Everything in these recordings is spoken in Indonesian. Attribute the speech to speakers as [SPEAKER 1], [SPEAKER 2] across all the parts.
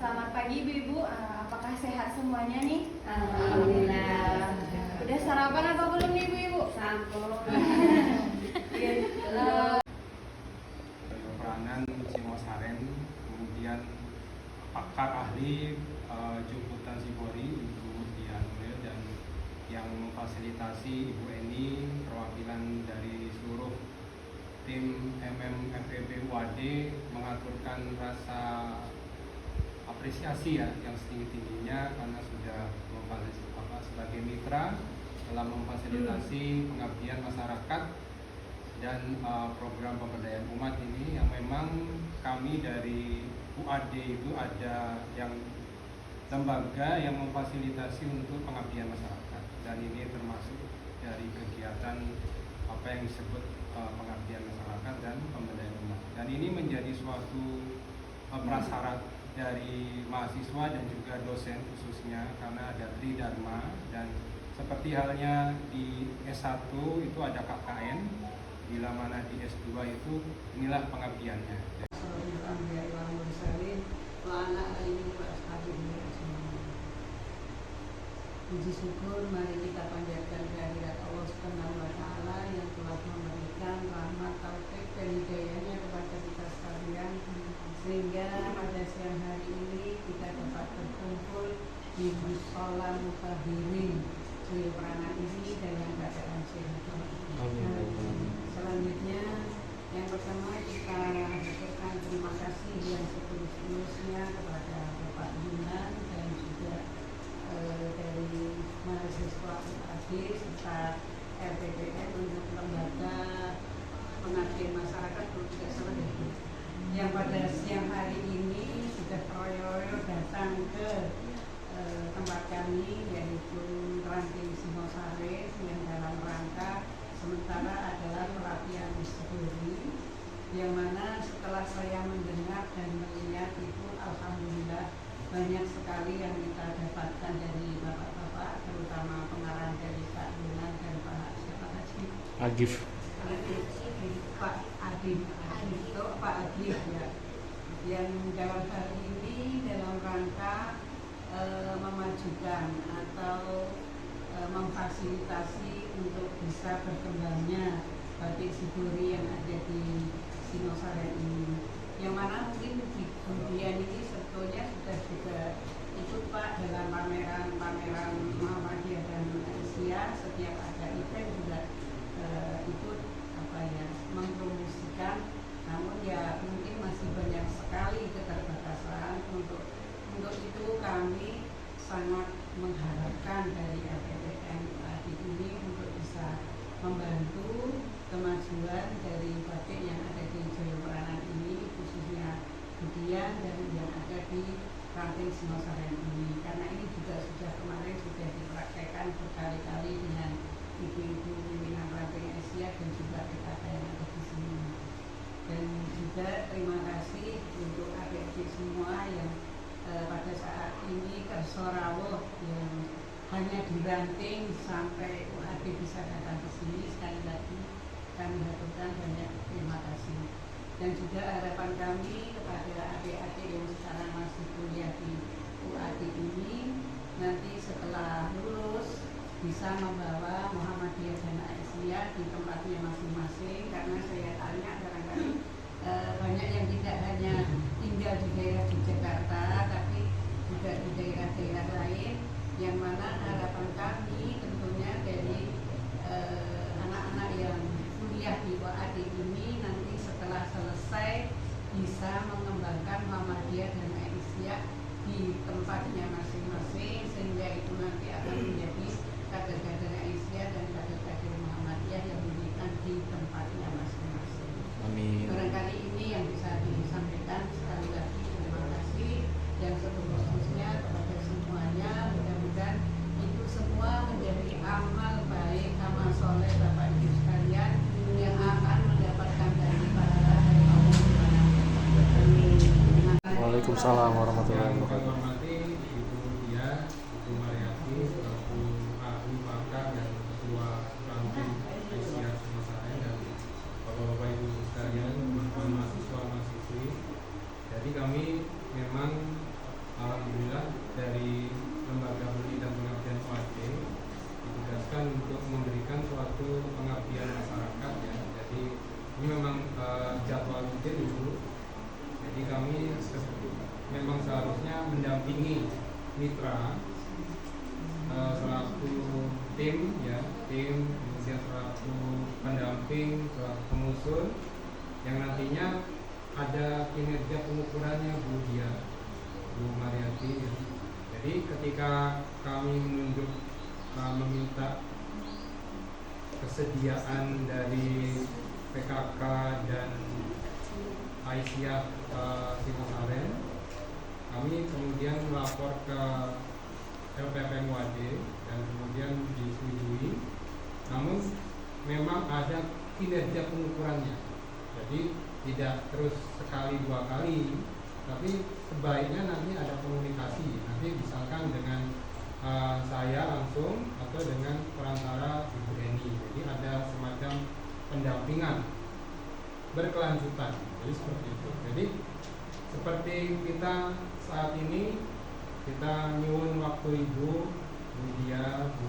[SPEAKER 1] Selamat pagi Ibu-Ibu, apakah sehat semuanya nih?
[SPEAKER 2] Alhamdulillah.
[SPEAKER 1] Udah sarapan apa belum nih Ibu-Ibu?
[SPEAKER 2] Sampun.
[SPEAKER 3] Peranan Singosaren, kemudian pakar ahli Jumputan Sibori, Ibu Dian Nuril, dan yang memfasilitasi Ibu Eni, perwakilan dari seluruh tim FEB UAD, mengaturkan rasa apresiasi ya yang setinggi-tingginya karena sudah sebagai mitra dalam memfasilitasi pengabdian masyarakat dan program pemberdayaan umat ini, yang memang kami dari UAD itu ada yang lembaga yang memfasilitasi untuk pengabdian masyarakat, dan ini termasuk dari kegiatan apa yang disebut pengabdian masyarakat dan pemberdayaan umat, dan ini menjadi suatu prasyarat dari mahasiswa dan juga dosen khususnya karena ada Tridharma, dan seperti halnya di S1 itu ada KKN, bila mana di S2 itu inilah pengabdiannya.
[SPEAKER 2] Puji syukur mari kita panjatkan kehadirat Allah Subhanahu wa taala yang telah memberikan rahmat, taufik dan hidayahnya kepada kita sekalian, sehingga pada siang hari ini kita dapat berkumpul di Mushola Mutahirin Joyo Prana ini dalam keadaan sehat. Selanjutnya, yang pertama kita haturkan terima kasih yang setulus-tulusnya kepada Bapak Yunan dan juga dari mahasiswa UAD serta LPPN untuk lembaga pengabdian masyarakat yang pada siang hari ini sudah royo-royo datang ke tempat kami, yaitu Ranting Singosaren, yang dalam rangka sementara adalah pelatihan Sibori, yang mana setelah saya mendengar dan melihat itu alhamdulillah banyak sekali yang kita dapatkan dari bapak-bapak, terutama pengarang dari Pak Yunan dan Pak siapa lagi?
[SPEAKER 4] Agif.
[SPEAKER 2] Pak Agif ya, yang dalam hal ini dalam rangka memajukan atau memfasilitasi untuk bisa berkembangnya batik Sibori yang ada di Singosaren ini, yang mana mungkin di kemudian ini sebetulnya sudah juga ikut Pak dalam pameran Muhammadiyah dan Asia. Setiap ada event juga ikut mempromosikan, namun ya mungkin masih banyak sekali keterbatasan. Untuk itu kami sangat mengharapkan dari LPPN ini untuk bisa membantu kemajuan dari batik yang ada di Joyo Prana ini, khususnya Budian dan yang ada di Ranting Singosaren ini, karena ini juga kemarin sudah dipraktekkan berkali-kali dengan ibu-ibu pimpinan Ranting Asia dan juga PKK yang ada di sini. Dan juga terima kasih untuk adik-adik semua yang pada saat ini kersorawuh yang hanya diranting sampai UAD bisa datang ke sini. Sekali lagi kami haturkan banyak terima kasih, dan juga harapan kami kepada adik-adik yang sekarang masih kuliah di UAD ini, nanti setelah lulus bisa membawa Muhammadiyah dan Aisyah di tempatnya masing-masing, karena saya tanya barangkali banyak yang tidak hanya tinggal di daerah di Jakarta tapi juga di daerah-daerah lain, yang mana harapan kami tentunya dari anak-anak yang kuliah di UAD ini nanti setelah selesai bisa mengembangkan Muhammadiyah dan Aisyah di tempatnya masing-masing, sehingga itu nanti akan menjadi kader-kader Aisyah dan kader-kader Muhammadiyah yang diberikan di tempatnya masing-masing.
[SPEAKER 4] Amin.
[SPEAKER 2] Barangkali ini yang bisa disampaikan. Sekali lagi terima kasih yang setulus-tulusnya kepada semuanya. Mudah-mudahan itu semua menjadi amal baik, amal soleh Bapak Ibu sekalian yang akan mendapatkan dari pahala dari Allah Subhanahu wa taala.
[SPEAKER 4] Waalaikumsalam warahmatullahi wabarakatuh.
[SPEAKER 3] Hormati Ibu Dian, Ibu Mariati, selaku ahli pakar dan ketua Ranting Asia Singosaren, dan bapak-bapak ibu sekalian, teman-teman mahasiswa mahasiswi. Jadi kami memang mendampingi mitra selaku tim ya, kemudian selaku pendamping, selaku pengusul yang nantinya ada kinerja pengukurannya Bu Mariati ya. Jadi ketika kami meminta kesediaan dari PKK dan Aisyah Singosaren, kami kemudian melapor ke LPPMWAD dan kemudian disetujui. Namun memang ada kinerja pengukurannya, jadi tidak terus sekali dua kali, tapi sebaiknya nanti ada komunikasi, nanti misalkan dengan saya langsung atau dengan perantara Ibu Eni. Jadi ada semacam pendampingan berkelanjutan. Jadi seperti itu. Jadi seperti kita saat ini kita nyuwun waktu Ibu Dia, Bu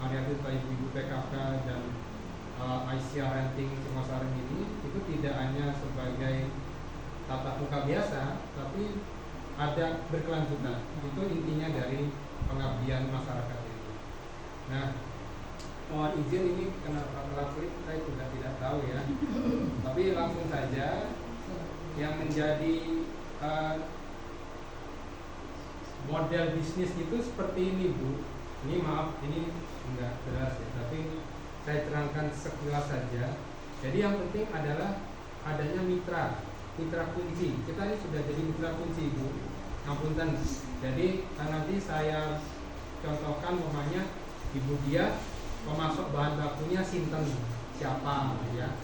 [SPEAKER 3] Mariati, Ibu PKK dan Aisyah Ranting Singosaren ini itu tidak hanya sebagai tatap muka biasa, tapi ada berkelanjutan. Itu intinya dari pengabdian masyarakat ini. Nah, mohon izin ini kenapa melakukan saya juga tidak tahu ya. Tapi langsung saja yang menjadi model bisnis itu seperti ini Bu. Ini maaf, ini enggak jelas ya, tapi saya terangkan sekilas saja. Jadi yang penting adalah adanya mitra kunci. Kita ini sudah jadi mitra kunci Bu. Ngapunten. Jadi nanti saya contohkan umpamanya Ibu Dia pemasok bahan bakunya sinten siapa ya.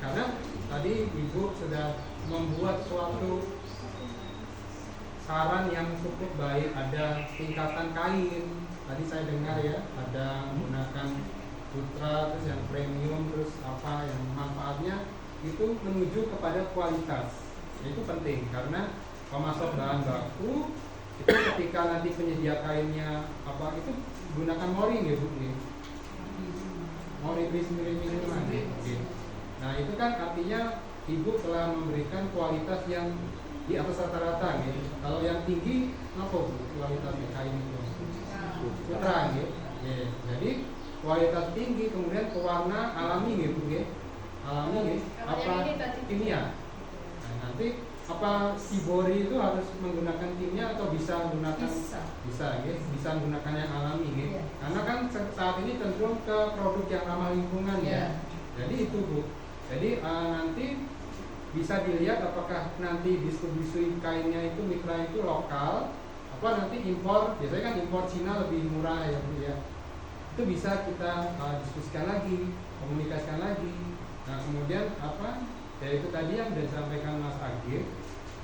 [SPEAKER 3] Karena tadi Ibu sudah membuat suatu saran yang cukup baik, ada tingkatan kain. Tadi saya dengar ya, ada menggunakan Putra, terus yang premium, terus apa yang manfaatnya itu menuju kepada kualitas. Itu penting karena pemasok bahan baku itu ketika nanti penyedia kainnya apa itu gunakan moring ya Bu nih. Moring minuman. Nah itu kan artinya Ibu telah memberikan kualitas yang di atas rata-rata gitu. Kalau yang tinggi apa Bu kualitasnya kain itu? Putra gitu. Jadi kualitas tinggi kemudian pewarna alami gitu ya. Alami gitu. Apa kimia? Nah, nanti apa Shibori itu harus menggunakan kimia atau bisa menggunakan bisa menggunakan yang alami gitu. Karena kan saat ini cenderung ke produk yang ramah lingkungan ya. Jadi itu Bu. Jadi nanti bisa dilihat apakah nanti distribusi kainnya itu mitra itu lokal apa nanti impor. Biasanya kan impor Cina lebih murah ya Bu ya. Itu bisa kita diskusikan lagi, komunikasikan lagi. Nah kemudian apa? Ya itu tadi yang sudah disampaikan Mas Agil,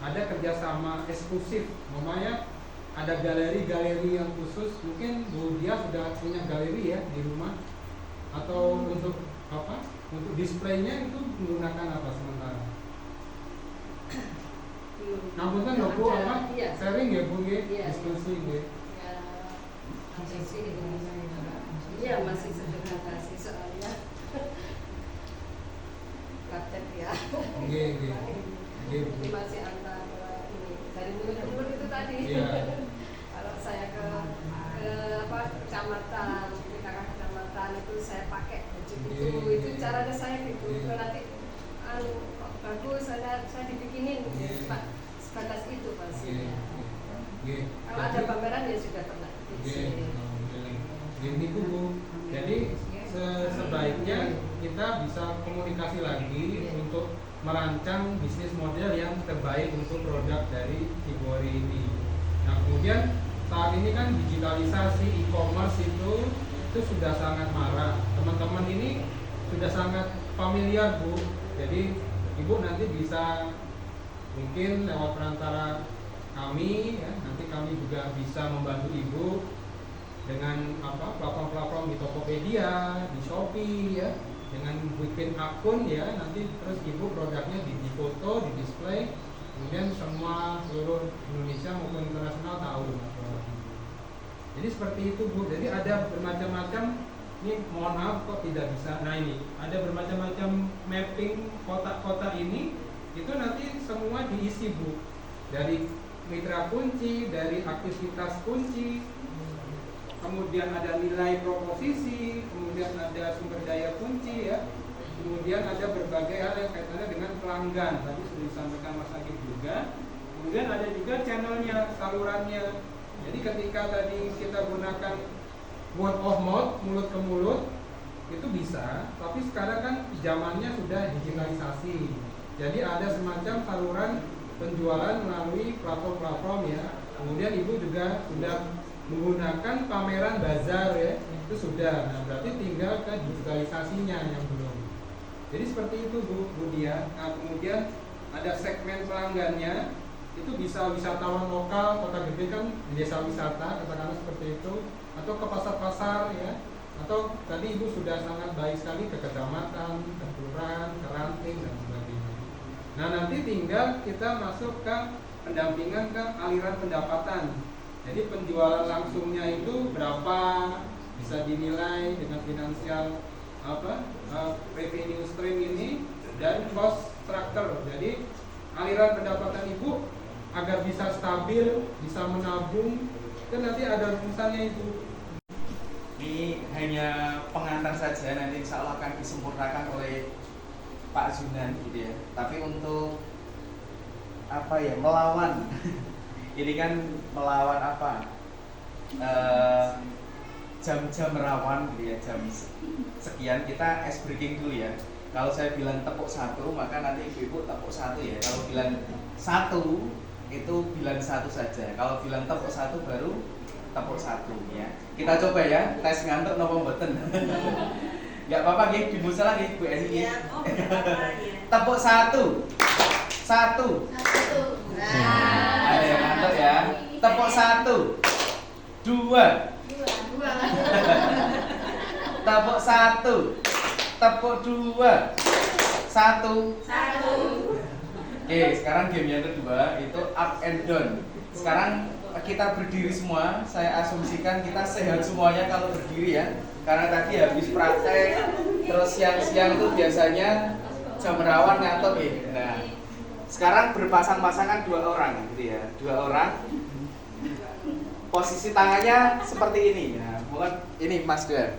[SPEAKER 3] ada kerjasama eksklusif, namanya ada galeri-galeri yang khusus. Mungkin Bu Dia sudah punya galeri ya di rumah, atau untuk apa? Untuk displaynya itu menggunakan apa sementara? Namun kan Bu apa? Sharing ya Bu ya, diskusi ya.
[SPEAKER 2] Iya masih sederhana sih soalnya praktek ya. Ini masih antara ini dari mulut itu tadi. Kalau saya ke apa kecamatan, PKK kecamatan itu saya pakai baju itu caranya saya gitu. Nanti bagus saya dibikinin Pak sebatas itu pastinya. Kalau ada pameran ya sudah pernah.
[SPEAKER 3] Gini Bu, jadi sebaiknya kita bisa komunikasi lagi untuk merancang bisnis model yang terbaik untuk produk dari Shibori ini. Nah kemudian saat ini kan digitalisasi e-commerce itu sudah sangat marak. Teman-teman ini sudah sangat familiar Bu. Jadi Ibu nanti bisa mungkin lewat perantara kami ya, nanti kami juga bisa membantu Ibu dengan apa platform-platform di Tokopedia, di Shopee ya, dengan bikin akun ya, nanti terus Ibu produknya difoto, di display, kemudian semua seluruh Indonesia maupun internasional tahu. Jadi seperti itu Bu. Jadi ada bermacam-macam. Ini mohon maaf kok tidak bisa. Nah ini ada bermacam-macam mapping kotak-kotak ini. Itu nanti semua diisi Bu. Dari mitra kunci, dari aktivitas kunci, kemudian ada nilai proposisi, kemudian ada sumber daya kunci ya, kemudian ada berbagai hal yang kaitannya dengan pelanggan, tadi sudah disampaikan Mas Agif juga. Kemudian ada juga channelnya, salurannya. Jadi ketika tadi kita gunakan word of mouth, mulut ke mulut, itu bisa, tapi sekarang kan zamannya sudah digitalisasi. Jadi ada semacam saluran penjualan melalui platform-platform ya. Kemudian Ibu juga sudah menggunakan pameran bazar ya, itu sudah. Nah, berarti tinggal ke digitalisasinya yang belum. Jadi seperti itu Bu Dia. Nah, kemudian ada segmen pelanggannya, itu bisa wisatawan lokal, kota gede kan desa wisata, katakanlah seperti itu, atau ke pasar-pasar ya, atau tadi Ibu sudah sangat baik sekali ke kecamatan, ke kelurahan, ke ranting dan sebagainya. Nah, nanti tinggal kita masuk ke pendampingan ke aliran pendapatan. Jadi penjualan langsungnya itu berapa, bisa dinilai dengan finansial revenue stream ini, dan cost structure. Jadi aliran pendapatan Ibu agar bisa stabil, bisa menabung, kan nanti ada rumusannya itu.
[SPEAKER 5] Ini hanya pengantar saja, nanti insya Allah akan disempurnakan oleh Pak Zunan gitu ya. Tapi untuk apa ya, melawan ini kan melawan apa, jam-jam rawan gitu ya, jam sekian kita ice breaking dulu ya. Kalau saya bilang tepuk satu, maka nanti ibu-ibu tepuk satu ya. Kalau bilang satu, itu bilang satu saja. Kalau bilang tepuk satu, baru tepuk satu ya. Kita coba ya, tes ngantuk nopo mboten. Enggak apa-apa nggih, dimusalah nggih Bu Esi. Tepuk satu. Satu. Ada yang ngantuk ya. Tepuk satu. Dua. Tepuk satu. Tepuk dua. Satu. Oke, sekarang game yang kedua itu up and down. Sekarang kita berdiri semua. Saya asumsikan kita sehat semuanya kalau berdiri ya. Karena tadi habis praktek, terus siang-siang itu biasanya jam rawan ngantuk ya. Nah, sekarang berpasang-pasangan 2 orang gitu ya. 2 orang. Posisi tangannya seperti ini. Nah, bukan ini Mas Duan.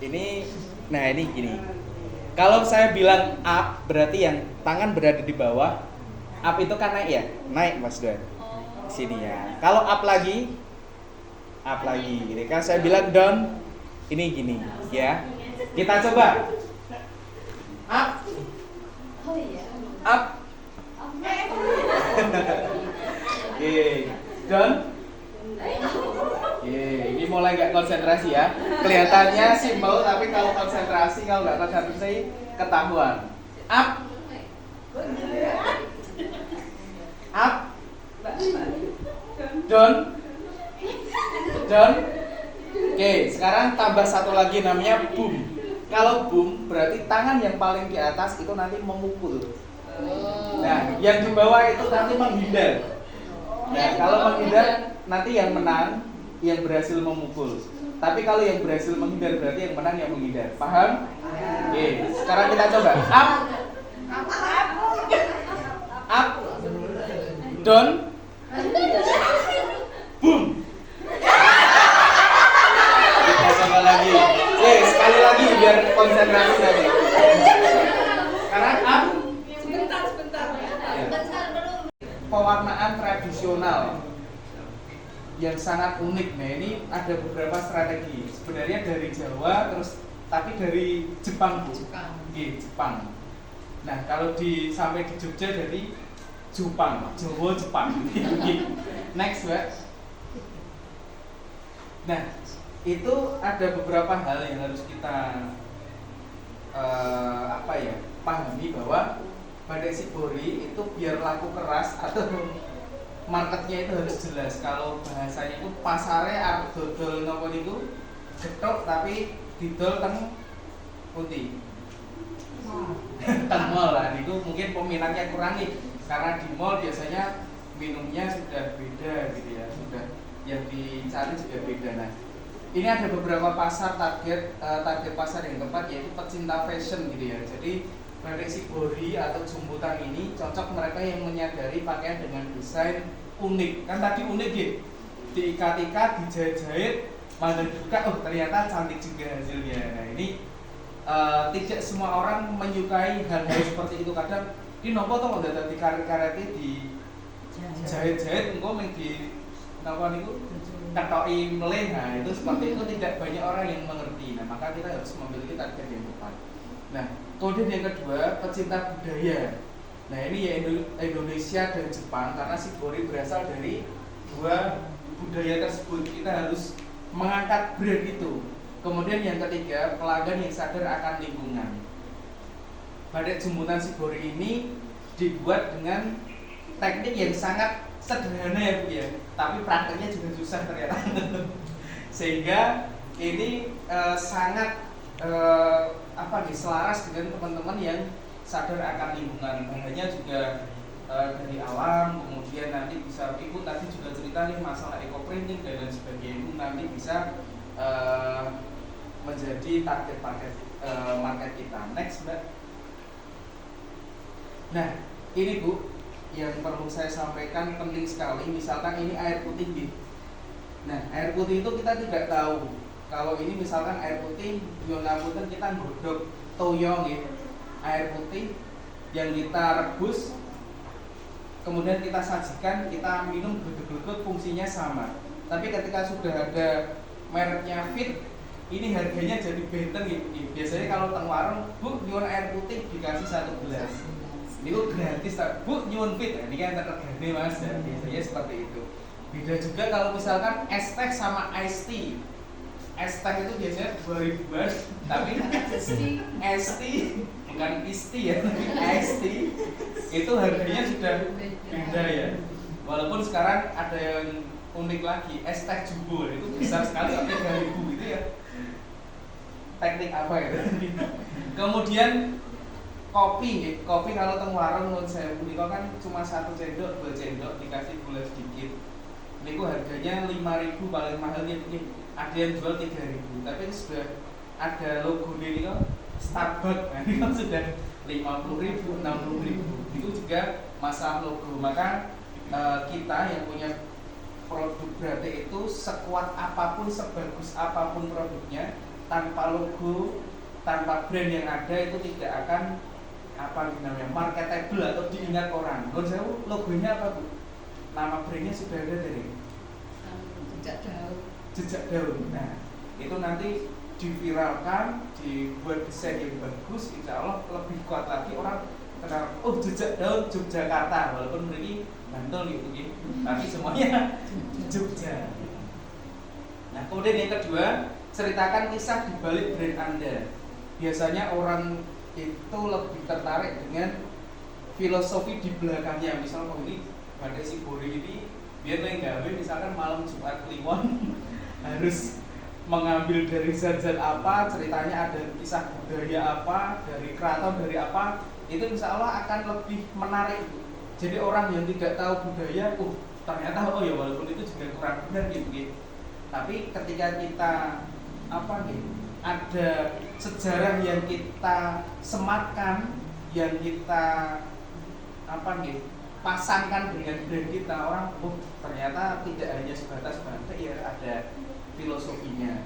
[SPEAKER 5] Ini, nah ini gini. Kalau saya bilang up, berarti yang tangan berada di bawah. Up itu kan naik ya? Naik Mas Duan. Sini ya. Kalau up lagi gini. Kan saya bilang down, ini gini ya. Kita coba. Up. Up. Oke. Down. Oke, ini mulai nggak konsentrasi ya. Kelihatannya simpel, tapi kalau konsentrasi, kalau nggak konsentrasi ketahuan. Up. Up. Down. Down. Oke, sekarang tambah satu lagi namanya boom. Kalau boom berarti tangan yang paling di atas itu nanti memukul. Nah, yang di bawah itu nanti menghindar. Nah, kalau menghindar nanti yang menang yang berhasil memukul. Tapi kalau yang berhasil menghindar berarti yang menang yang menghindar. Paham? Oke, sekarang kita coba. Up. Up. Down. Boom. Kita coba lagi. Oke, sekali lagi biar konsentrasi tadi. Sekarang up.
[SPEAKER 1] Sebentar belum.
[SPEAKER 5] Pewarnaan tradisional yang sangat unik. Nah, ini ada beberapa strategi. Sebenarnya dari Jawa terus tapi dari Jepang, Bu. Jepang. Nah, kalau sampai di Jogja dari Jepang, Jawa Jepang. Next, Mbak. Nah, itu ada beberapa hal yang harus kita pahami bahwa Batik Shibori itu biar laku keras atau marketnya itu harus jelas. Kalau bahasanya itu pasarnya arep dodol napa niku getok tapi didol teng pundi. Teng mall lah niku mungkin peminatnya kurang nih. Karena di mall biasanya minumnya sudah beda gitu ya. Sudah yang dicari juga beda. Nah, ini ada beberapa pasar target pasar yang tepat yaitu pecinta fashion gitu ya. Jadi Batik Shibori atau jumputan ini cocok mereka yang menyadari pakaian dengan desain unik. Kan tadi unik ya, diikat-ikat, dijahit-jahit, malah dibuka, oh ternyata cantik juga hasilnya. Nah ini tidak semua orang menyukai hal-hal seperti itu. Kadang ini nopo tuh nggak ada di karet-karetnya di jahit-jahit, engkau di nopo niku ketoki meleh. Nah itu seperti itu tidak banyak orang yang mengerti. Nah maka kita harus memiliki target yang tepat. Nah kemudian yang kedua, pecinta budaya. Nah ini ya Indonesia dan Jepang, karena Shibori berasal dari dua budaya tersebut. Kita harus mengangkat brand itu. Kemudian yang ketiga, pelanggan yang sadar akan lingkungan. Batik jemputan Shibori ini dibuat dengan teknik yang sangat sederhana ya Bu ya, tapi prakteknya juga susah ternyata. Sehingga ini sangat selaras dengan teman-teman yang sadar akan lingkungan. Bahannya juga dari alam, kemudian nanti bisa ikut tadi juga cerita nih masalah eco printing dan lain sebagainya, itu nanti bisa menjadi target market kita. Next Mbak. Nah ini Bu yang perlu saya sampaikan, penting sekali. Misalkan ini air putih gitu. Nah air putih itu kita tidak tahu kalau ini misalkan air putih ngapunten kita nggodhog toyo gitu, air putih yang kita rebus kemudian kita sajikan, kita minum gledek-gledek, fungsinya sama. Tapi ketika sudah ada mereknya Fit, ini harganya jadi benten gitu. Biasanya kalau teng warung, Bu nyuwun air putih dikasih 1 gelas. Itu gratis, Bu nyuwun Fit. Nah, ini kan regane Mas, ya. Biasanya seperti itu. Beda juga kalau misalkan es teh sama ice tea. Es teh itu biasanya 2000-an, tapi es tea bukan isti ya, ice tea itu harganya sudah beda ya. Walaupun sekarang ada yang unik lagi, es teh jumbo itu besar sekali sampai 3000 gitu ya. Teknik apa itu? Kemudian kopi kalau teng warung menurut saya niku kan cuma 1 sendok, 2 sendok dikasih gula sedikit. Niku harganya 5.000 paling mahalnya begini. Ada yang jual 3.000, tapi ini sudah ada logo ini kok Starbucks. Nah, ini kan sudah 50.000, 60.000. Itu juga masalah logo. Maka kita yang punya produk batik itu sekuat apapun, sebagus apapun produknya, tanpa logo, tanpa brand yang ada itu tidak akan marketable atau diingat orang. Menurut saya logonya apa Bu? Nama brandnya sudah ada dari jejak daun. Nah itu nanti diviralkan, dibuat desain yang bagus, insya Allah lebih kuat lagi orang kenal. Oh jejak daun Yogyakarta, walaupun ini Bantul gitu, tapi semuanya Jogja. Nah kemudian yang kedua, ceritakan kisah di balik brand Anda. Biasanya orang itu lebih tertarik dengan filosofi di belakangnya. Misalnya ini Batik Shibori ini biar gawe misalkan malam Jumat Kliwon harus mengambil dari zat-zat apa, ceritanya ada kisah budaya apa, dari keraton dari apa, itu insya Allah akan lebih menarik. Jadi orang yang tidak tahu budaya, ternyata ya walaupun itu juga kurang benar gitu. Tapi ketika kita ada sejarah yang kita sematkan, yang kita pasangkan dengan brand kita, orang ternyata tidak hanya sebatas batik ya, ada filosofinya.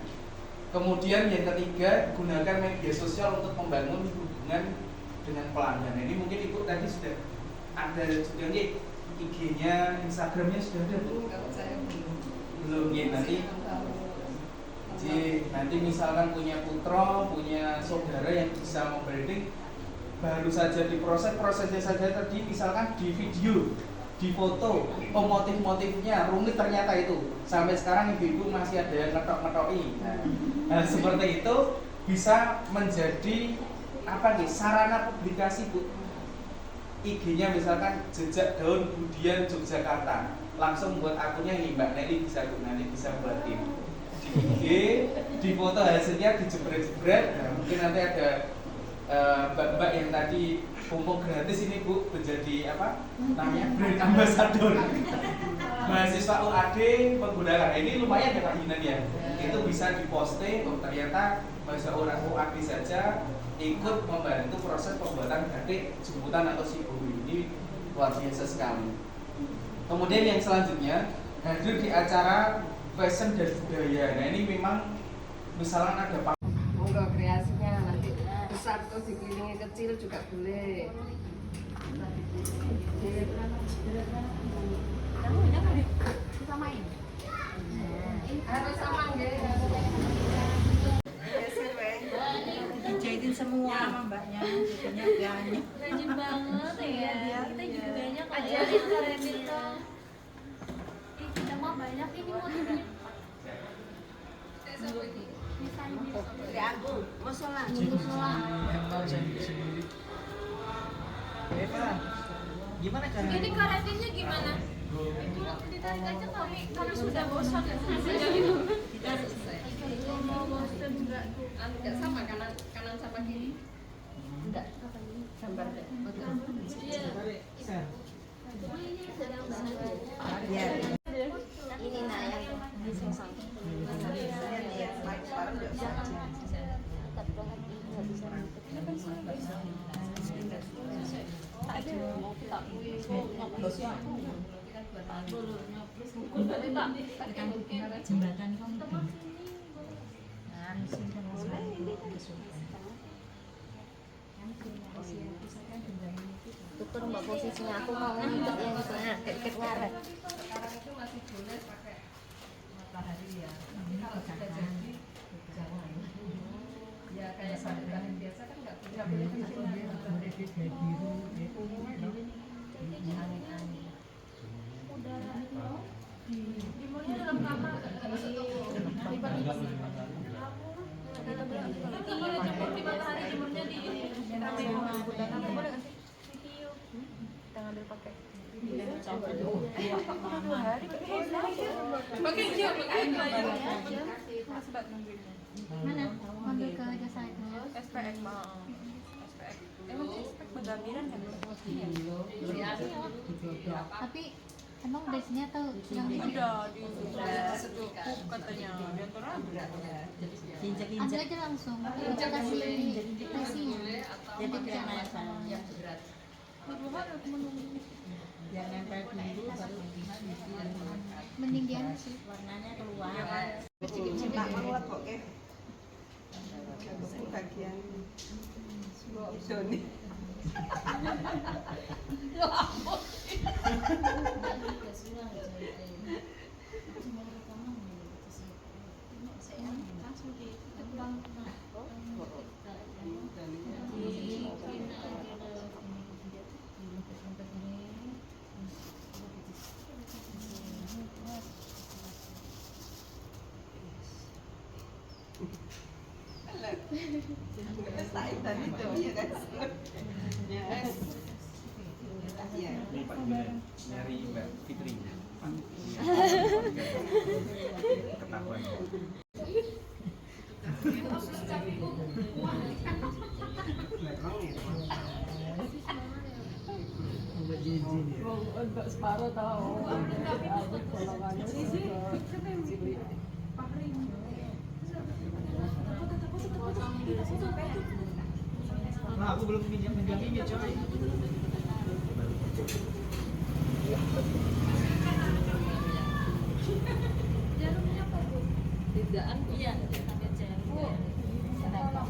[SPEAKER 5] Kemudian yang ketiga, gunakan media sosial untuk membangun hubungan dengan pelanggan. Ini mungkin Ibu tadi sudah ada juga nih IG-nya, Instagram-nya sudah ada Bu? Belum ya, nanti misalkan punya putra, punya saudara yang bisa membranding, baru saja prosesnya saja tadi misalkan di video, di foto, motif-motifnya rumit ternyata itu. Sampai sekarang ibu-ibu masih ada yang ngetok-ngetoki. Nah, seperti itu bisa menjadi sarana publikasi Bu. IG-nya misalkan jejak daun Budian Yogyakarta. Langsung buat akunnya ini Mbak Nelly bisa Bu, nanti bisa buatin. Di IG, di foto hasilnya dijebret-jebret. Nah, mungkin nanti ada mbak-mbak yang tadi pupuk gratis ini Bu menjadi brand ambassador. Mahasiswa UAD menggunakan ini lumayan ya Pak Yinan ya. Itu bisa diposting, ternyata mahasiswa UAD saja ikut membantu proses pembuatan batik jemputan atau Shibori. Ini luar biasa sekali. Kemudian yang selanjutnya hadir di acara fashion dan budaya. Nah ini memang misalkan ada
[SPEAKER 1] Monggo kreasinya nanti besar terus dikelilingi kecil juga boleh. Samain. Harus sama nggih.
[SPEAKER 2] Dijahitin semua sama mbaknya, jadinya banyak.
[SPEAKER 6] Rajin banget ya. Kita juga banyak ajarin kalian dong. Kita mah banyak ini modelnya.
[SPEAKER 1] Ya aku, musola.
[SPEAKER 5] gimana caranya?
[SPEAKER 6] Ini karantinnya gimana? Itu ditarik aja kami karena sudah bosan.
[SPEAKER 1] Kita
[SPEAKER 6] Mau bosan enggak tuh?
[SPEAKER 1] enggak sama kanan sama kiri. Enggak. Gambar enggak.
[SPEAKER 6] Iya. Ini sedang banget.
[SPEAKER 2] Ya.
[SPEAKER 1] Ini nah yang disensang.
[SPEAKER 2] Jembatan kamu.
[SPEAKER 1] Tutur mbak posisinya aku mau ngikut yang itu nah deket ngaret.
[SPEAKER 7] Sekarang itu masih boleh pakai matahari ya. Kalau sudah jadi jangan. Ya kayak bahan biasa kan nggak boleh
[SPEAKER 6] Timunnya dalam kamar. Iya, jemur di matahari, jemurnya di rame boleh nggak sih? Video.
[SPEAKER 1] Kita ngambil pakai.
[SPEAKER 6] Pakai jam, pakai
[SPEAKER 8] Mana? Ngambil ke jasa itu.
[SPEAKER 6] SPX mah. SPX. Emang SPX bergambiran kan?
[SPEAKER 8] Tapi emang biasanya tuh yang
[SPEAKER 6] Udah di seduh katanya di antara
[SPEAKER 8] ambil aja langsung. Kita kasih nasinya.
[SPEAKER 2] Jadi bisa nempel.
[SPEAKER 6] Tuhan aku menunggu.
[SPEAKER 2] Yang nempel dulu baru
[SPEAKER 8] Mending dia sih.
[SPEAKER 2] warnanya keluar.
[SPEAKER 7] Cinta banget kok ke. Bagian Joni.
[SPEAKER 6] Langsung ditebang.
[SPEAKER 7] Selesai tadi tuh ya kan. Ya.
[SPEAKER 5] Ini Pak Julian nyari Mbak Fitri. Ketahuan.
[SPEAKER 7] Untuk separuh tahu.
[SPEAKER 5] Nah, aku belum pinjam-pinjam coy.
[SPEAKER 6] Jarumnya apa bu?
[SPEAKER 1] Tidaan
[SPEAKER 6] Iya, pakai jarum. Kenapa?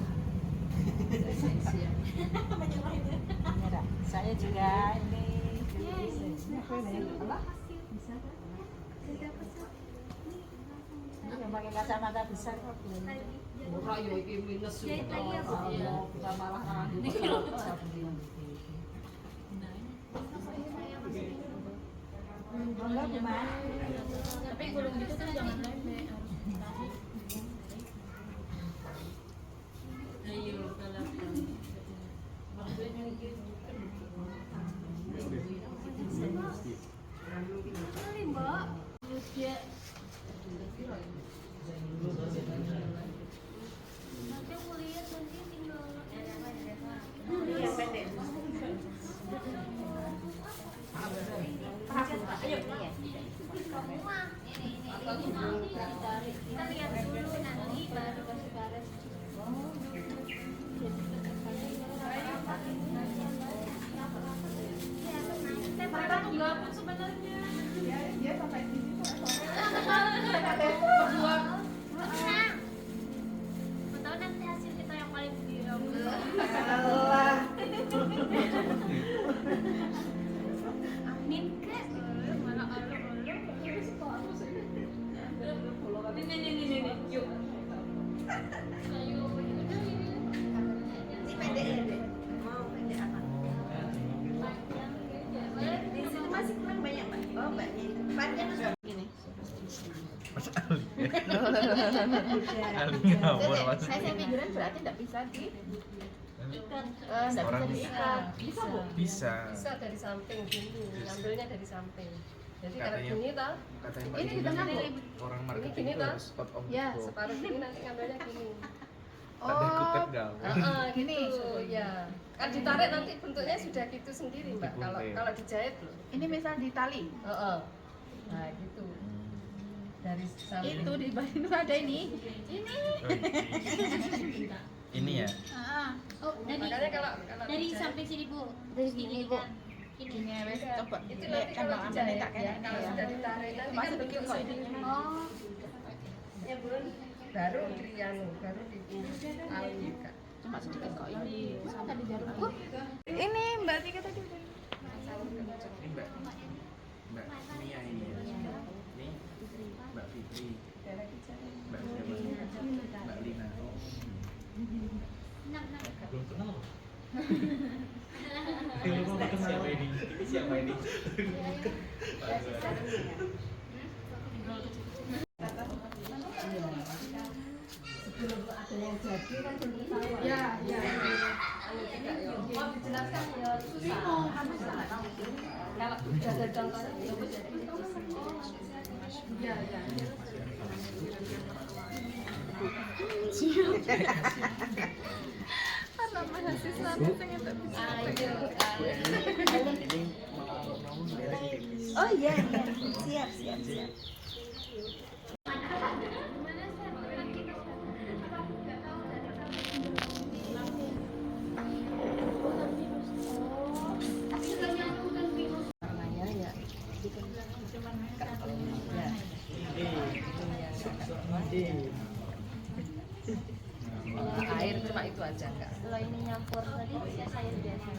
[SPEAKER 2] Merah. Saya juga ini. Yang pakai kacamata besar kok belum.
[SPEAKER 1] Ora yo iki minus
[SPEAKER 6] Jahit lagi ya bu? Iya.
[SPEAKER 1] Kita malah
[SPEAKER 2] Enggak, gimana?
[SPEAKER 6] Tapi gulung gitu kan jangan lembek. Ayo kalau Kali mbak, terus dia nanti aku lihat nanti tinggal
[SPEAKER 7] Iya pendek.
[SPEAKER 6] kamu mah ini
[SPEAKER 9] Saya figuran berarti tidak bisa di
[SPEAKER 6] Ikan.
[SPEAKER 9] tidak bisa diikat. Bisa Bu?
[SPEAKER 5] Bisa.
[SPEAKER 1] Bisa dari samping gini, ngambilnya dari samping. Jadi kalau
[SPEAKER 5] Katanya-
[SPEAKER 1] gini toh,
[SPEAKER 5] Katanya Mbak
[SPEAKER 9] Ini di
[SPEAKER 5] Yuni,
[SPEAKER 9] tengah Bu?
[SPEAKER 5] orang marketing
[SPEAKER 1] gini
[SPEAKER 5] itu
[SPEAKER 1] toh?
[SPEAKER 5] harus out of the
[SPEAKER 9] Ya,
[SPEAKER 5] box.
[SPEAKER 1] separuh gini nanti ngambilnya gini.
[SPEAKER 5] Ada kutip gak?
[SPEAKER 1] Gini. Ya. Kan ditarik nanti bentuknya sudah gitu sendiri, Mbak. Kalau
[SPEAKER 5] Digunting.
[SPEAKER 1] kalau dijahit loh.
[SPEAKER 9] Ini misal di tali.
[SPEAKER 1] Nah, gitu. Dari samping.
[SPEAKER 9] Itu di bawah itu ada ini. Ini.
[SPEAKER 5] Ini ya.
[SPEAKER 8] Oh,
[SPEAKER 1] Makanya kalau
[SPEAKER 8] dari
[SPEAKER 1] dijahit,
[SPEAKER 8] samping sini Bu. Dari sini Bu.
[SPEAKER 9] Ini wes coba.
[SPEAKER 1] itu nanti kalau dijahit ya, kalau sudah ditarik nanti kan
[SPEAKER 9] Masih
[SPEAKER 1] bentuk
[SPEAKER 9] bikin kok ini.
[SPEAKER 1] sendiri.
[SPEAKER 8] Oh.
[SPEAKER 1] Ya, Bun. Baru baru di tali Kak.
[SPEAKER 9] Cuma sedikit kok ini. Tadi jarum. Ini Mbak Tika tadi udah.
[SPEAKER 5] Ini Mbak Mia ini ya. Ini Mbak Fitri. Mbak siapa? Mbak Lina.
[SPEAKER 4] Belum kenal loh.
[SPEAKER 5] Siapa ini? Ini siapa ini?
[SPEAKER 1] Sebelum ada yang jadi kan belum tahu.
[SPEAKER 9] Ya, ya.
[SPEAKER 1] Anu tidak ya. Mau dijelaskan ya susah. Kalau sudah ada contohnya ya bisa
[SPEAKER 9] Ya, ya. Anak mahasiswa itu yang tak bisa.
[SPEAKER 5] Ini mau dari tipis.
[SPEAKER 9] Oh iya, iya. Siap, siap, siap.
[SPEAKER 1] warnanya ya. Air cuma itu aja enggak.
[SPEAKER 6] Kalau ini nyampur tadi saya biasa.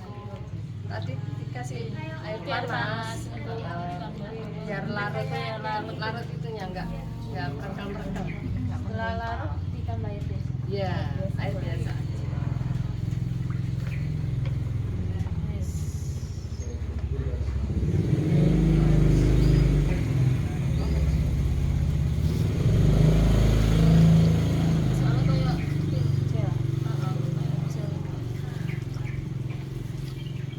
[SPEAKER 1] Tadi dikasih air
[SPEAKER 6] Biar
[SPEAKER 1] panas,
[SPEAKER 6] panas.
[SPEAKER 1] biar larut itunya enggak merengkel.
[SPEAKER 6] Setelah larut ditambah air biasa.
[SPEAKER 1] Iya, air biasa aja.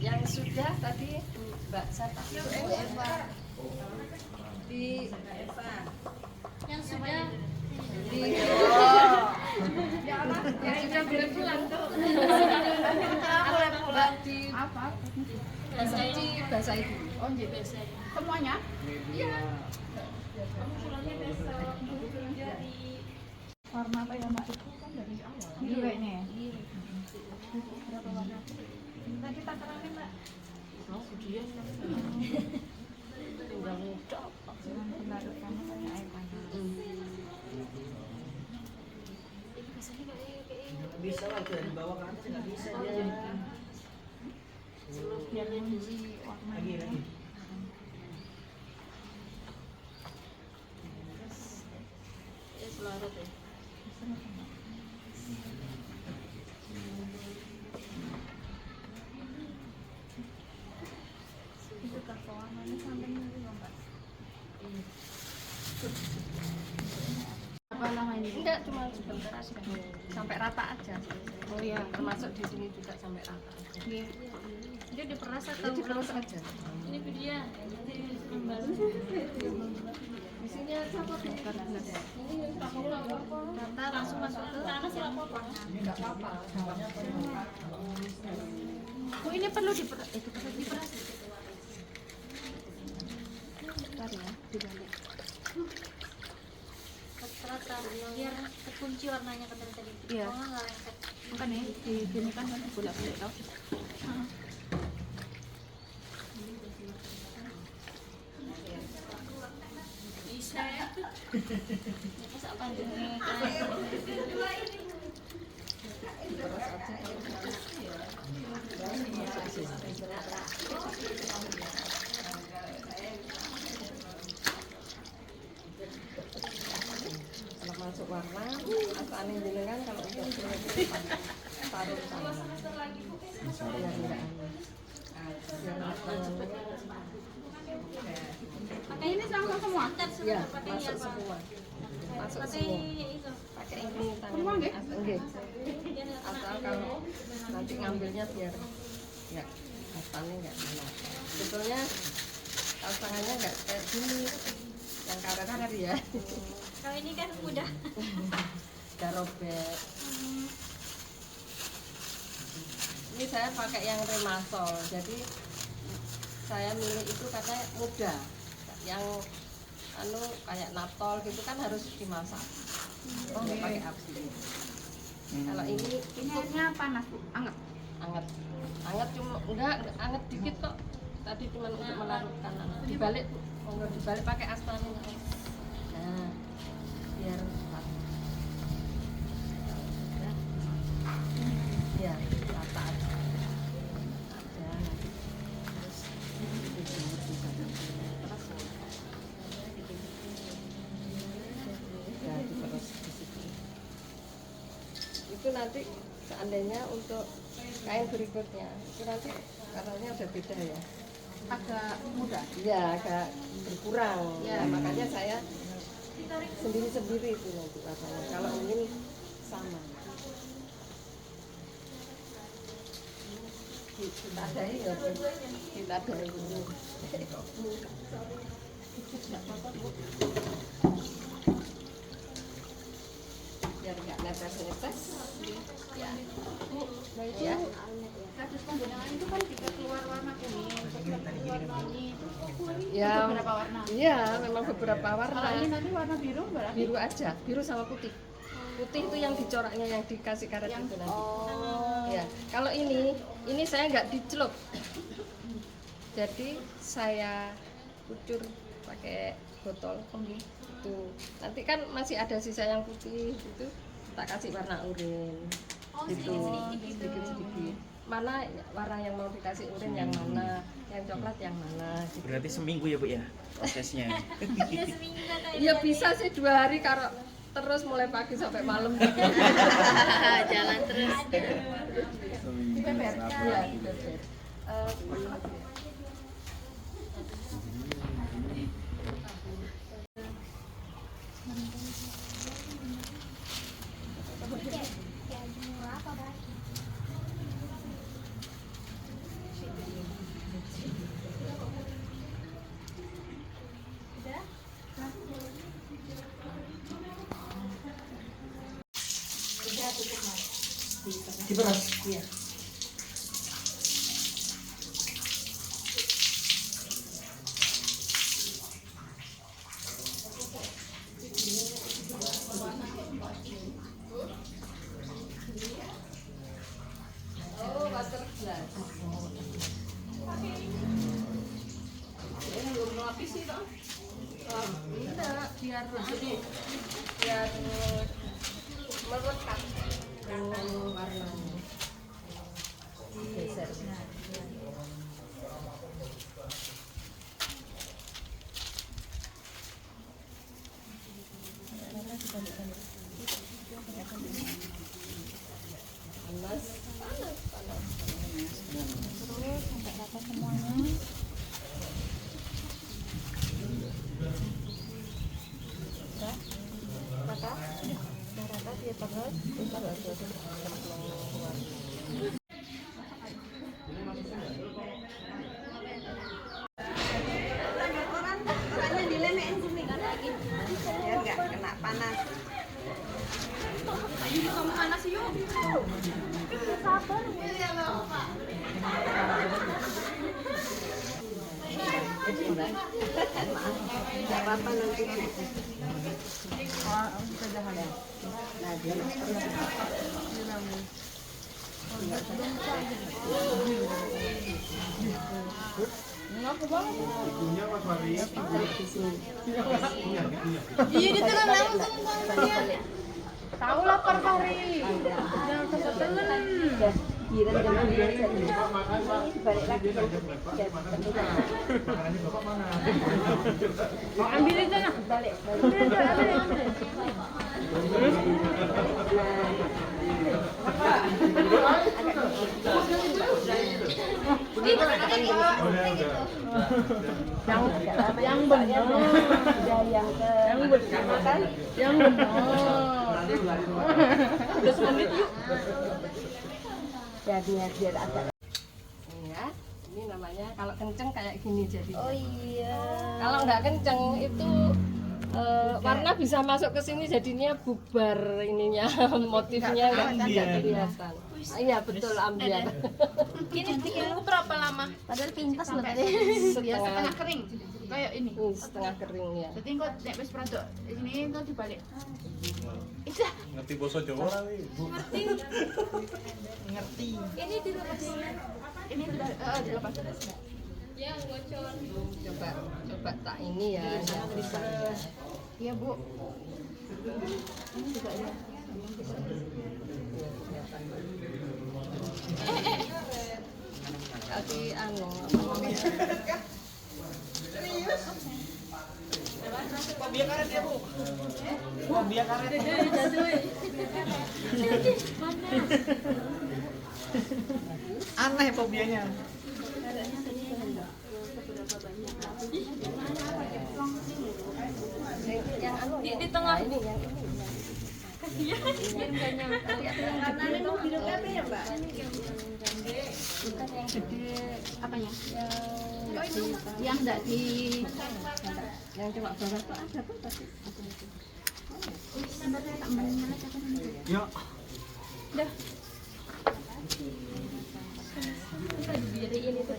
[SPEAKER 1] Yang sudah tadi Mbak siapa? Eva. Di
[SPEAKER 8] Yang sudah
[SPEAKER 1] di yang sudah boleh pulang tuh. Mbak di
[SPEAKER 9] Apa?
[SPEAKER 1] bahasa itu.
[SPEAKER 9] Oh, gitu. Semuanya? Warna apa ya Mbak? Itu kan dari awal. Biru kayaknya ya? Berapa warna? Tadi takarannya Mbak?
[SPEAKER 1] Tinggal ngecok.
[SPEAKER 9] Jangan pelarutkannya kayak air panas.
[SPEAKER 10] Bisa lah dari bawah ke atas nggak bisa dia.
[SPEAKER 9] Biar mengunci warnanya.
[SPEAKER 10] Lagi.
[SPEAKER 6] Larut ya.
[SPEAKER 9] Itu kan warnanya sampingnya juga Mbak. Apa lama ini?
[SPEAKER 1] Enggak, cuma sebentar aja. Sampai rata aja.
[SPEAKER 9] Oh iya.
[SPEAKER 1] Termasuk di sini juga sampai rata aja.
[SPEAKER 9] Iya.
[SPEAKER 6] Dia diperas atau
[SPEAKER 1] Jadi terus aja.
[SPEAKER 6] ini video
[SPEAKER 1] Di sini aja kok di ini
[SPEAKER 6] rata langsung masuk ke tanah sih apa-apa.
[SPEAKER 1] enggak apa-apa.
[SPEAKER 9] Oh ini perlu diperas. Itu perlu diperas. Bentar ya, dibalik.
[SPEAKER 6] Rata biar terkunci warnanya kata tadi.
[SPEAKER 9] Iya.
[SPEAKER 6] Oh, nggak lengket.
[SPEAKER 9] Makanya di sini kan bolak-balik tau.
[SPEAKER 6] Bisa ya. Masa apa nih?
[SPEAKER 1] Kalau masuk warna, aku aneh jenengan kalau udah taruh sama. Ya enggak aneh.
[SPEAKER 9] Ini sama semua.
[SPEAKER 1] Ya, masuk semua. masuk
[SPEAKER 6] pakai
[SPEAKER 1] semua.
[SPEAKER 6] itu.
[SPEAKER 1] Pakai ini tangan. Nggih. Asal kalau nanti ngambilnya biar nggak tangannya nggak kena. Sebetulnya kalau tangannya nggak kayak gini, yang karet-karet ya.
[SPEAKER 6] Kalau ini kan mudah.
[SPEAKER 1] Udah robek. Ini saya pakai yang Remasol, jadi saya milih itu karena mudah. Yang kayak Naptol gitu kan harus dimasak. Nggak pakai api. Kalau ini
[SPEAKER 9] Minyaknya panas Bu, anget.
[SPEAKER 1] anget cuma enggak anget dikit kok. Tadi cuma untuk melarutkan. Dibalik Bu, monggo dibalik pakai astana. Nah, biar cepat. Ya, rata aja. Terus dijemur di sana. Terus ya, diperes di situ. Itu nanti seandainya untuk kain berikutnya, itu nanti warnanya udah beda ya.
[SPEAKER 9] Agak mudah.
[SPEAKER 1] Iya, agak berkurang. Ya, makanya saya sendiri-sendiri itu nanti warnanya. Kalau ini sama. Kita adain ya, Bu. Kita adain dulu. Biar nggak netes-netes. Ya. Ya.
[SPEAKER 9] Kasus penggunaan itu kan juga keluar warna kuning, keluar kuning.
[SPEAKER 1] Ya,
[SPEAKER 9] Beberapa warna.
[SPEAKER 1] iya, memang beberapa warna.
[SPEAKER 9] Kalau ini nanti warna biru berarti?
[SPEAKER 1] Biru aja, biru sama putih. Putih itu yang dicoraknya, yang dikasih karet itu nanti. Ya, kalau ini saya nggak dicelup. Jadi saya kucur pakai botol. Itu nanti kan masih ada sisa yang putih itu tak kasih warna oranye. Gitu, sedikit-sedikit. Mana warna yang mau dikasih oranye yang mana, yang coklat yang mana. Gitu.
[SPEAKER 5] Berarti seminggu ya Bu ya prosesnya.
[SPEAKER 6] Udah seminggu kakak.
[SPEAKER 1] Iya bisa sih 2 hari kalau terus mulai pagi sampai malam.
[SPEAKER 6] Jalan terus.
[SPEAKER 1] Dibeber. Iya, dibeber.
[SPEAKER 5] Diperas.
[SPEAKER 1] Iya. Oh, water glass. Ini belum lapis sih toh? Enggak, biar melekat dengan warnanya. Geser. Panas.
[SPEAKER 9] Terus sampai rata semuanya.
[SPEAKER 1] Rata? Udah rata dia terus. Bentar lagi aku keluar.
[SPEAKER 2] Orangnya dilemekin sini kan lagi. Biar nggak kena panas.
[SPEAKER 9] Ayo kamu panas yuk.
[SPEAKER 1] Tidak apa-apa nanti. Oh, bisa jalan ya. Nah, dia Ngaku banget.
[SPEAKER 3] Ibunya Mas Wari.
[SPEAKER 9] Iya dia tuh langsung tahu lapar Fahri. Jangan kesel-kesel.
[SPEAKER 1] Kira jam 2 jadi balik lagi.
[SPEAKER 3] Makanannya Bapak mana?
[SPEAKER 9] Mau ambilin sana.
[SPEAKER 1] Balik. yang benar ya yang benar kan yang benar udah semenit yuk jadi biar agak ya ini namanya kalau kenceng kayak gini jadi kalau nggak kenceng itu warna bisa masuk ke sini jadinya bubar ininya motifnya nggak kelihatan. Iya betul ambiar.
[SPEAKER 6] Ini tunggu berapa lama?
[SPEAKER 8] Padahal pintas loh tadi.
[SPEAKER 9] Setengah kering kayak ini.
[SPEAKER 1] Setengah kering ya.
[SPEAKER 9] Jadi kok nek wis produk ini kok dibalik. Itu
[SPEAKER 4] Ngerti bahasa Jawa nih, Bu.
[SPEAKER 9] ngerti.
[SPEAKER 6] Ini dilepas.
[SPEAKER 9] Ini dilepas.
[SPEAKER 6] Ya, bocor.
[SPEAKER 1] Coba tak ini ya. Bisa.
[SPEAKER 9] Iya, Bu. Ini juga ya.
[SPEAKER 1] Kasih anu.
[SPEAKER 5] Fobia karet ya, Bu. Fobia karet. Aneh fobianya.
[SPEAKER 1] Yang anu
[SPEAKER 6] Di tengah.
[SPEAKER 1] ini yang ini.
[SPEAKER 8] Warnanya mau biru apa ya, Mbak?
[SPEAKER 1] Bukan yang gede
[SPEAKER 9] Apanya?
[SPEAKER 1] yang
[SPEAKER 9] Yang enggak di
[SPEAKER 1] yang cuma bawah tuh ada tuh tadi.
[SPEAKER 9] gambarnya tak menyala apa namanya?
[SPEAKER 5] Ya.
[SPEAKER 9] Dah.
[SPEAKER 8] Dibiriin itu.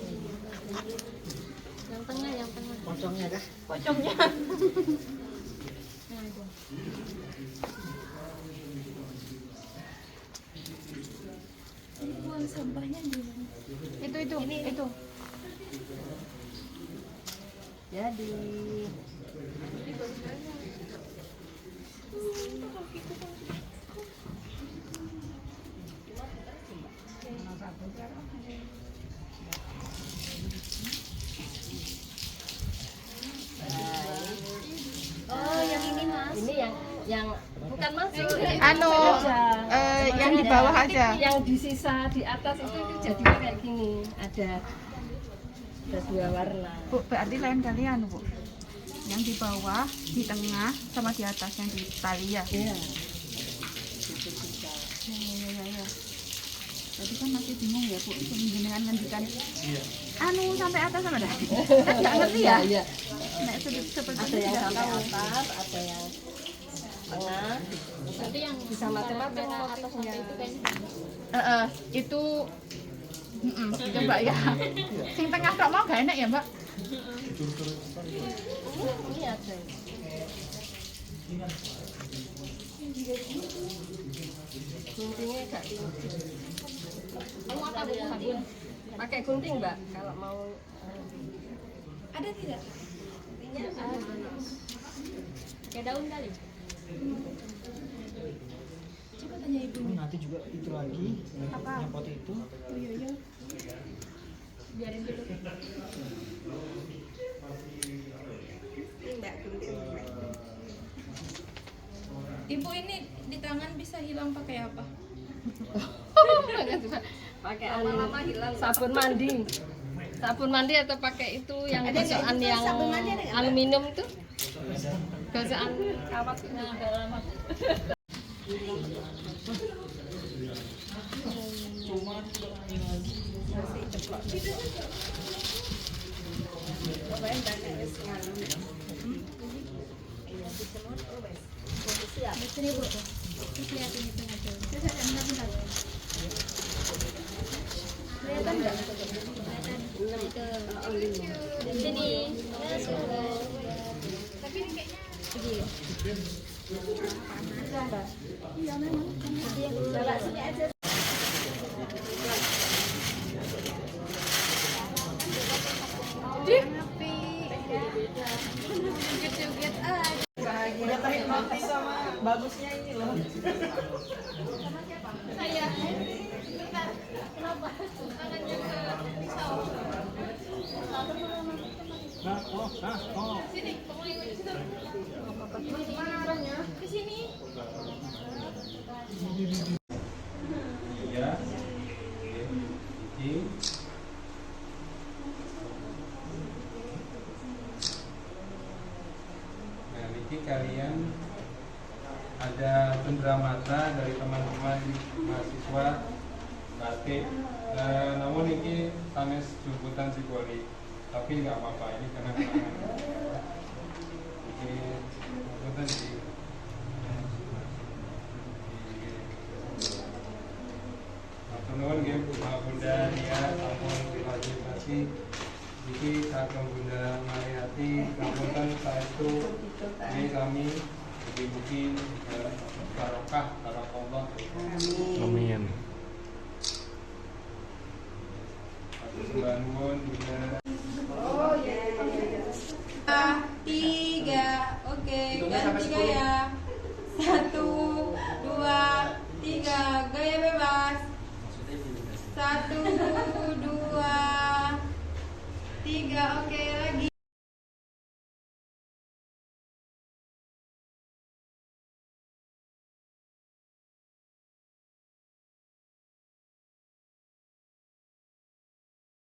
[SPEAKER 8] Yang tengah.
[SPEAKER 5] Pocongnya kah?
[SPEAKER 9] Pocongnya.
[SPEAKER 6] Buang sampahnya di mana?
[SPEAKER 9] Itu.
[SPEAKER 1] Jadi
[SPEAKER 8] Oh, yang ini Mas.
[SPEAKER 1] ini yang bukan masuk
[SPEAKER 9] Anu, yang di bawah aja.
[SPEAKER 1] yang di sisa di atas itu jadinya kayak gini ada dua warna.
[SPEAKER 9] Bu, berarti lain kali anu, Bu. Yang di bawah, di tengah, sama di atas yang di tali ya.
[SPEAKER 1] Iya.
[SPEAKER 9] Ya. Tadi kan masih bingung ya, Bu. Jenengan ngendikan anu sampai atas sama dah. Kan nggak ngerti ya.
[SPEAKER 1] Iya.
[SPEAKER 9] Nek seperti
[SPEAKER 1] Ada
[SPEAKER 9] itu
[SPEAKER 1] yang
[SPEAKER 9] nggak
[SPEAKER 1] sampai
[SPEAKER 9] tahu.
[SPEAKER 1] atas, ada yang tengah.
[SPEAKER 8] Berarti yang
[SPEAKER 1] Bisa macam-macam
[SPEAKER 8] atas
[SPEAKER 1] motifnya.
[SPEAKER 8] itu kan.
[SPEAKER 9] Itu coba ya. Sing tengah tok mau gak enak ya, Mbak?
[SPEAKER 1] Ini ada. Guntingnya agak tinggi.
[SPEAKER 8] Kamu apa Bu sabun?
[SPEAKER 1] Pakai gunting, Mbak, kalau mau.
[SPEAKER 6] Ada tidak?
[SPEAKER 8] Kayak daun kali.
[SPEAKER 6] Coba tanya ibu.
[SPEAKER 10] Nanti juga itu lagi nyopot itu.
[SPEAKER 6] Oh iya.
[SPEAKER 8] Biarin dulu.
[SPEAKER 6] Ibu ini di tangan bisa hilang pakai apa?
[SPEAKER 1] Pakai lama-lama hilang sabun mandi. Sabun mandi atau pakai itu yang gasokan yang aluminium itu. Gasokan kawat itu agak lama.
[SPEAKER 8] Sini Bu. Lihatin itu aja. Bentar. Kelihatan enggak? Kelihatan. Itu. Sini. Ya, sudah. Tapi ini kayaknya iya memang. Bawa sini aja. Joget-joget aja.
[SPEAKER 5] Udah terhipnotis sama bagusnya ini loh.
[SPEAKER 6] Saya. Bentar. Kenapa? Tangannya ke pisau. Sini, kamu ikut situ. Mana arahnya? Ke sini.
[SPEAKER 3] Ya. cedera mata dari teman-teman mahasiswa batik. Namun ini sanes jemputan psikologi, tapi nggak apa-apa, ini karena ini jemputan sih. Nuwun nggih Bunda Nia sampun dilajengake iki kagem Bunda Mariati ngapunten saestu ini kami mugi-mugi barokah Allah.
[SPEAKER 4] Amin.
[SPEAKER 3] Sembah nuwun Bunda.
[SPEAKER 2] Oh iya. 3, oke, ganti gaya. 1, 2, 3, gaya bebas. 1, 2, 3, oke.